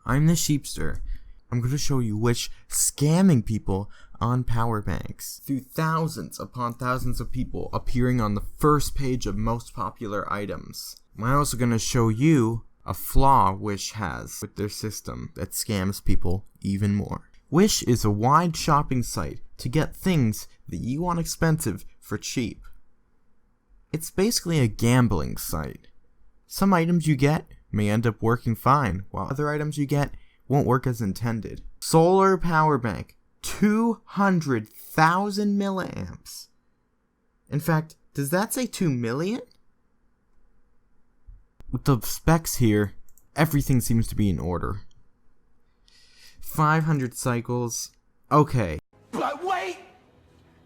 I'm the Sheepster. I'm going to show you which scamming people on power banks through thousands upon thousands of people appearing on the first page of most popular items. I'm also going to show you a flaw Wish has with their system that scams people even more. Wish is a wide shopping site to get things that you want expensive for cheap. It's basically a gambling site. Some items you get may end up working fine, while other items you get won't work as intended. Solar power bank, 200,000 milliamps. In fact, does that say 2 million? With the specs here, everything seems to be in order. 500 cycles. Okay. But wait!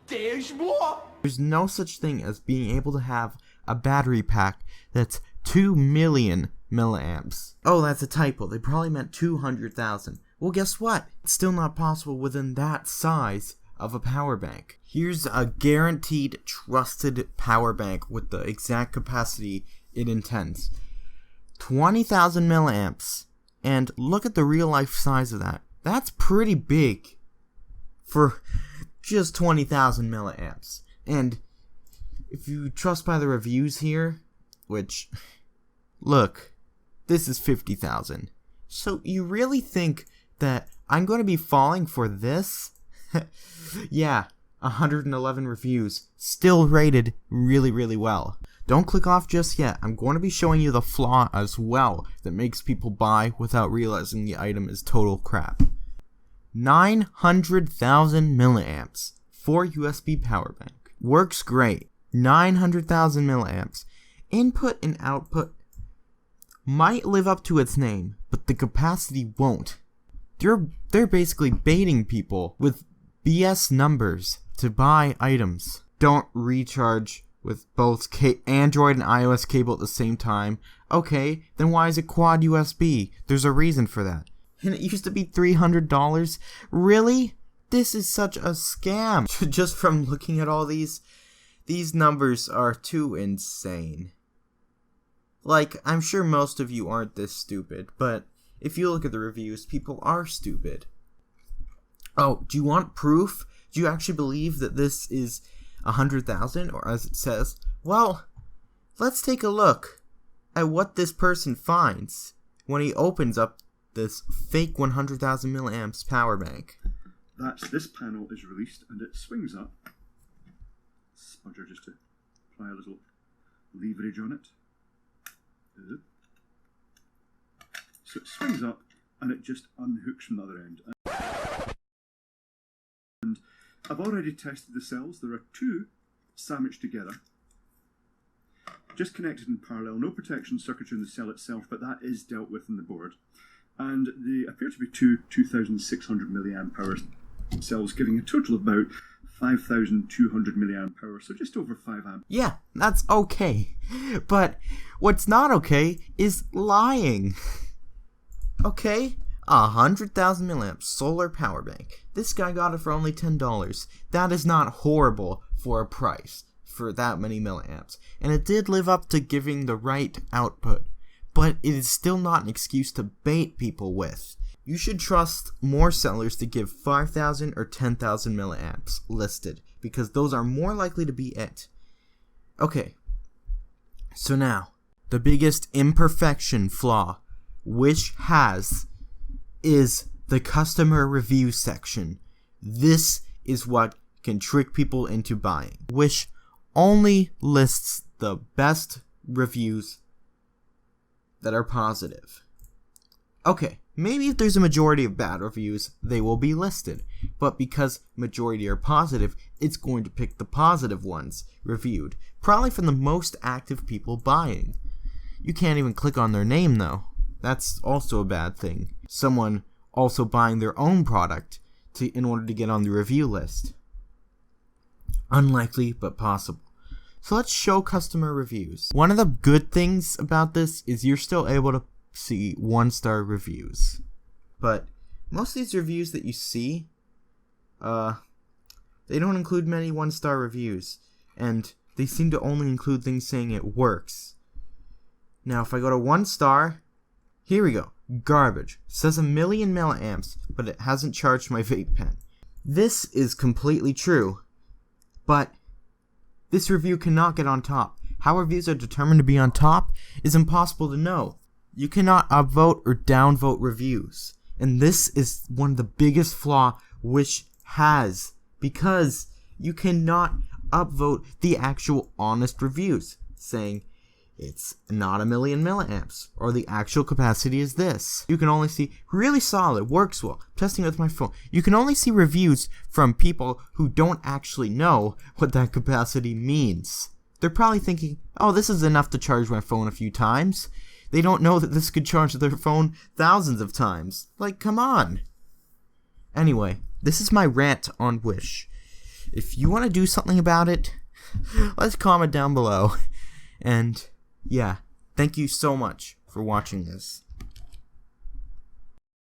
There's more! There's no such thing as being able to have a battery pack that's 2 million milliamps. Oh, that's a typo. They probably meant 200,000. Well, guess what? It's still not possible within that size of a power bank. Here's a guaranteed trusted power bank with the exact capacity it intends. 20,000 milliamps. And look at the real life size of that. That's pretty big for just 20,000 milliamps. And if you trust by the reviews here, which, look, this is 50,000. So you really think that I'm going to be falling for this? Yeah, 111 reviews, still rated really, really well. Don't click off just yet. I'm going to be showing you the flaw as well that makes people buy without realizing the item is total crap. 900,000 milliamps for USB power bank. Works great. 900,000 milliamps. Input and output might live up to its name, but the capacity won't. They're basically baiting people with BS numbers to buy items. Don't recharge with both Android and iOS cable at the same time. Okay, then why is it quad USB? There's a reason for that. And it used to be $300. Really? This is such a scam. Just from looking at all these numbers are too insane. Like, I'm sure most of you aren't this stupid, but if you look at the reviews, people are stupid. Oh, do you want proof? Do you actually believe that this is 100,000, or as it says? Well, let's take a look at what this person finds when he opens up this fake 100,000 milliamps power bank. This panel is released and it swings up. Spudger just to apply a little leverage on it. So it swings up and it just unhooks from the other end. And I've already tested the cells. There are two sandwiched together, just connected in parallel. No protection circuitry in the cell itself, but that is dealt with in the board. And they appear to be two 2,600 milliamp hour cells, giving a total of about 5,200 milliamp hour, so just over 5 amp. Yeah, that's okay. But what's not okay is lying. Okay, 100,000 milliamps solar power bank. This guy got it for only $10. That is not horrible for a price for that many milliamps. And it did live up to giving the right output. But it is still not an excuse to bait people with. You should trust more sellers to give 5,000 or 10,000 milliamps listed, because those are more likely to be it. Okay, so now, the biggest imperfection flaw Wish has is the customer review section. This is what can trick people into buying. Wish only lists the best reviews that are positive. Okay, maybe if there's a majority of bad reviews, they will be listed. But because majority are positive, it's going to pick the positive ones reviewed. Probably from the most active people buying. You can't even click on their name though. That's also a bad thing. Someone also buying their own product in order to get on the review list. Unlikely, but possible. So let's show customer reviews. One of the good things about this is you're still able to see 1-star reviews. But most of these reviews that you see, they don't include many 1-star reviews. And they seem to only include things saying it works. Now if I go to 1 star, here we go. Garbage. Says 1,000,000 milliamps, but it hasn't charged my vape pen. This is completely true, but this review cannot get on top. How reviews are determined to be on top is impossible to know. You cannot upvote or downvote reviews. And this is one of the biggest flaw Wish has, because you cannot upvote the actual honest reviews, saying it's not 1,000,000 milliamps, or the actual capacity is this. You can only see really solid, works well, testing with my phone. You can only see reviews from people who don't actually know what that capacity means. They're probably thinking, oh, this is enough to charge my phone a few times. They don't know that this could charge their phone thousands of times. Like, come on. Anyway, this is my rant on Wish. If you want to do something about it, let's comment down below. And yeah, thank you so much for watching this.